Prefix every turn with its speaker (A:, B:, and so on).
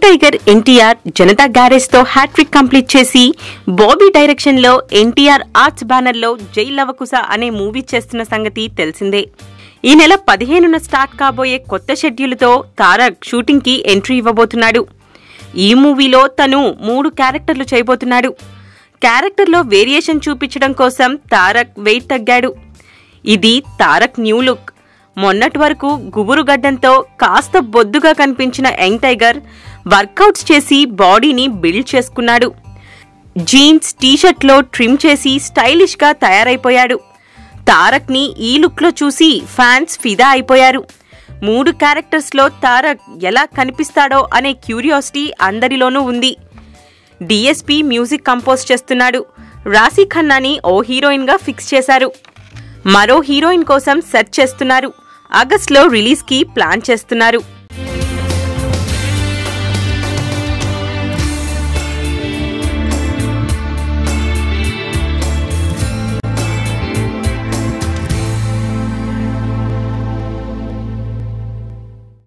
A: Tiger NTR Janata garage తో hat trick complete చేసి Bobby direction లో ఎన్టీఆర్ ఆర్ట్స్ బ్యానర్ లో జై లవకుశ అనే మూవీ చేస్తున్న సంగతి తెలిసిందే. ఈ నెల 15న స్టార్ట్ కాబోయే కొత్త షెడ్యూల్తో తారక్ షూటింగ్ కి ఎంట్రీ ఇవ్వబోతున్నాడు. ఈ మూవీలో తను 3 క్యారెక్టర్లు చేయబోతున్నాడు. క్యారెక్టర్లో వేరియేషన్ చూపించడం కోసం తారక్ వెయిట్ తగ్గాడు. ఇది తారక్ న్యూ లుక్. మొన్నటి వరకు గుబురు గడ్డంతో కాస్త బొద్దుగా కనిపించిన యంగ్ టైగర్ వర్కౌట్స్ చేసి బాడీని బిల్డ్ చేసుకున్నాడు. జీన్స్ టీషర్ట్లో ట్రిమ్ చేసి స్టైలిష్ గా తయారైపోయాడు. తారక్ ని ఈ లుక్ లో చూసి ఫ్యాన్స్ ఫిదా అయిపోయారు. 3 క్యారెక్టర్స్ లో తారక్ ఎలా కనిపిస్తాడో అనే క్యూరియాసిటీ అందరిలోనూ ఉంది. డిఎస్పీ మ్యూజిక్ కంపోజ్ చేస్తున్నాడు. రాశీ ఖన్నాని ఓ హీరోయిన్ గా ఫిక్స్ చేశారు. మరో హీరోయిన్ కోసం సెర్చ్ చేస్తున్నారు. ఆగస్టులో రిలీజ్ కి ప్లాన్ చేస్తున్నారు.